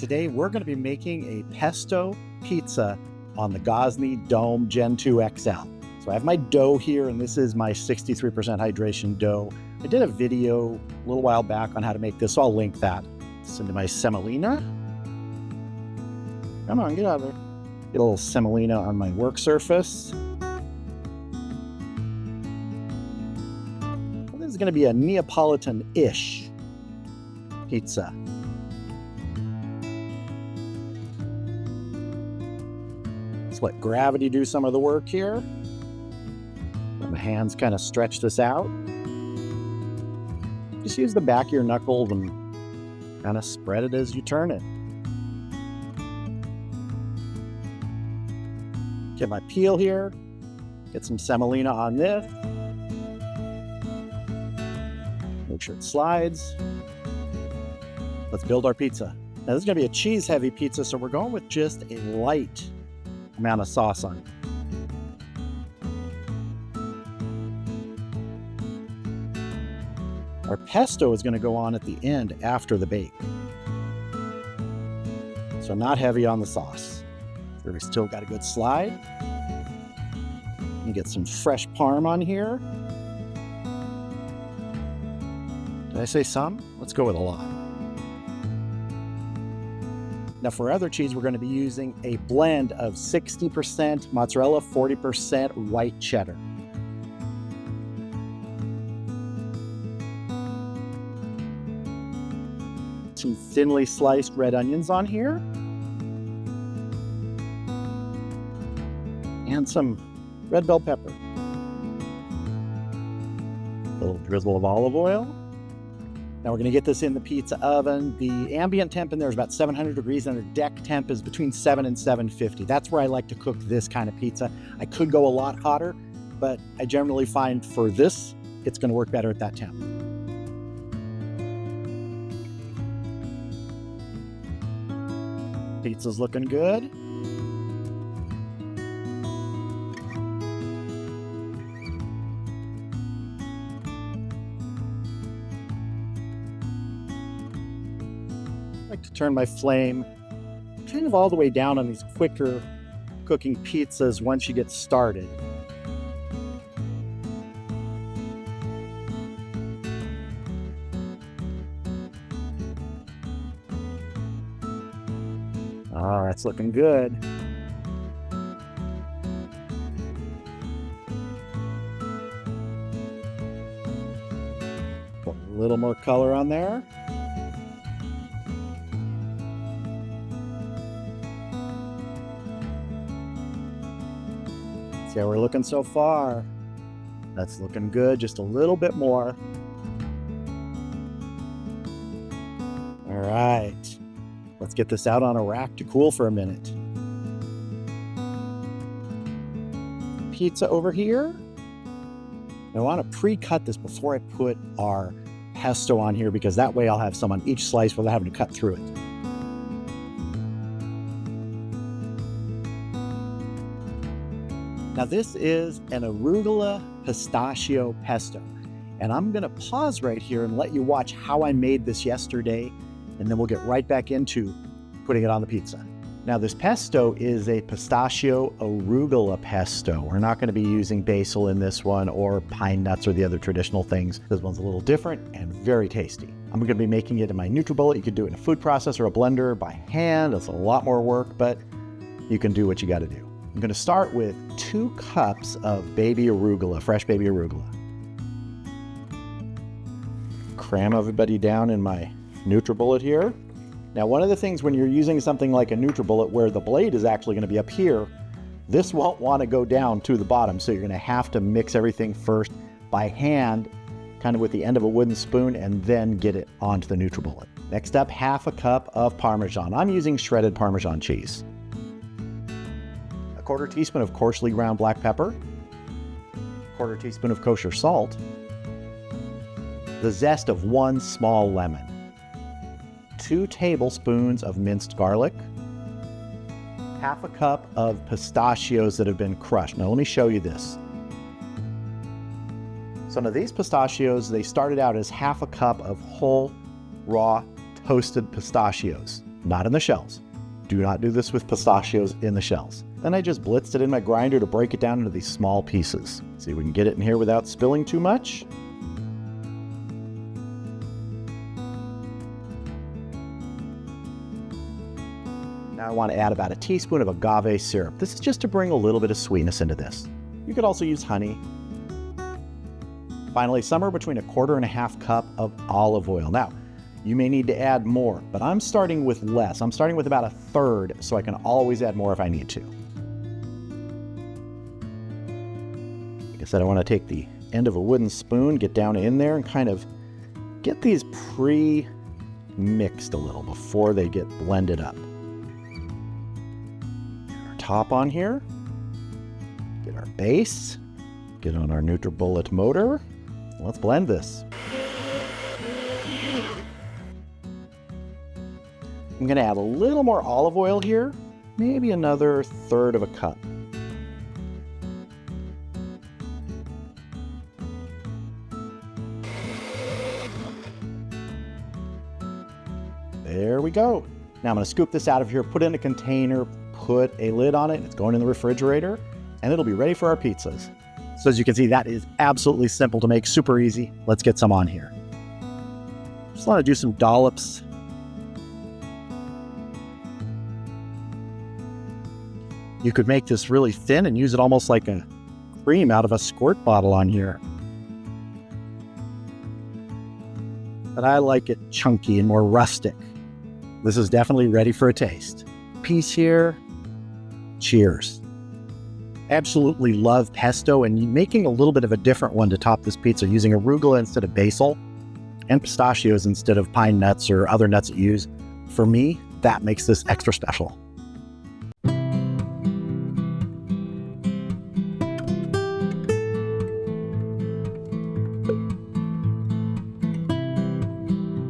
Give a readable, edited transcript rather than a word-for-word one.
Today we're going to be making a pesto pizza on the Gozney Dome Gen 2 XL. So I have my dough here, and this is my 63% hydration dough. I did a video a little while back on how to make this, so I'll link that. It's into my semolina. Come on, get out of there. Get a little semolina on my work surface. Well, this is going to be a Neapolitan-ish pizza. Let's let gravity do some of the work here. Let my hands kind of stretch this out. Just use the back of your knuckles and kind of spread it as you turn it. Get my peel here. Get some semolina on this. Make sure it slides. Let's build our pizza. Now this is going to be a cheese-heavy pizza, so we're going with just a light amount of sauce on it. Our pesto is going to go on at the end after the bake. So not heavy on the sauce. We still got a good slide. You get some fresh Parm on here. Did I say some? Let's go with a lot. Now for other cheese, we're going to be using a blend of 60% mozzarella, 40% white cheddar. Some thinly sliced red onions on here. And some red bell pepper. A little drizzle of olive oil. Now we're going to get this in the pizza oven. The ambient temp in there is about 700 degrees and the deck temp is between 7 and 750. That's where I like to cook this kind of pizza. I could go a lot hotter, but I generally find for this, it's going to work better at that temp. Pizza's looking good. I like to turn my flame kind of all the way down on these quicker cooking pizzas once you get started. Oh, that's looking good. Put a little more color on there. See how we're looking so far? That's looking good, just a little bit more. All right. Let's get this out on a rack to cool for a minute. Pizza over here. I want to pre-cut this before I put our pesto on here because that way I'll have some on each slice without having to cut through it. Now this is an arugula pistachio pesto. And I'm going to pause right here and let you watch how I made this yesterday. And then we'll get right back into putting it on the pizza. Now this pesto is a pistachio arugula pesto. We're not going to be using basil in this one or pine nuts or the other traditional things. This one's a little different and very tasty. I'm going to be making it in my NutriBullet. You could do it in a food processor or a blender by hand. It's a lot more work, but you can do what you got to do. I'm going to start with 2 cups of baby arugula, fresh baby arugula. Cram everybody down in my NutriBullet here. Now one of the things when you're using something like a NutriBullet where the blade is actually going to be up here, this won't want to go down to the bottom, so you're going to have to mix everything first by hand, kind of with the end of a wooden spoon, and then get it onto the NutriBullet. Next up, 1/2 cup of Parmesan. I'm using shredded Parmesan cheese. 1/4 teaspoon of coarsely ground black pepper. 1/4 teaspoon of kosher salt. The zest of 1 small lemon. 2 tablespoons of minced garlic. 1/2 cup of pistachios that have been crushed. Now let me show you this. So now these pistachios, they started out as 1/2 cup of whole, raw, toasted pistachios. not in the shells. Do not do this with pistachios in the shells. Then I just blitzed it in my grinder to break it down into these small pieces. See if we can get it in here without spilling too much. Now I want to add about a teaspoon of agave syrup. This is just to bring a little bit of sweetness into this. You could also use honey. Finally, somewhere between 1/4 cup of olive oil. Now, you may need to add more, but I'm starting with less. I'm starting with about 1/3, so I can always add more if I need to. Like I said, I want to take the end of a wooden spoon, get down in there, and kind of get these pre-mixed a little before they get blended up. Get our top on here, get our base, get on our NutriBullet motor. Let's blend this. I'm going to add a little more olive oil here, maybe another 1/3 cup. There we go. Now I'm going to scoop this out of here, put it in a container, put a lid on it. It's going in the refrigerator, and it'll be ready for our pizzas. So as you can see, that is absolutely simple to make, super easy. Let's get some on here. Just want to do some dollops. You could make this really thin and use it almost like a cream out of a squirt bottle on here. But I like it chunky and more rustic. This is definitely ready for a taste. Piece here. Cheers. Absolutely love pesto, and making a little bit of a different one to top this pizza using arugula instead of basil and pistachios instead of pine nuts or other nuts that you use. For me, that makes this extra special.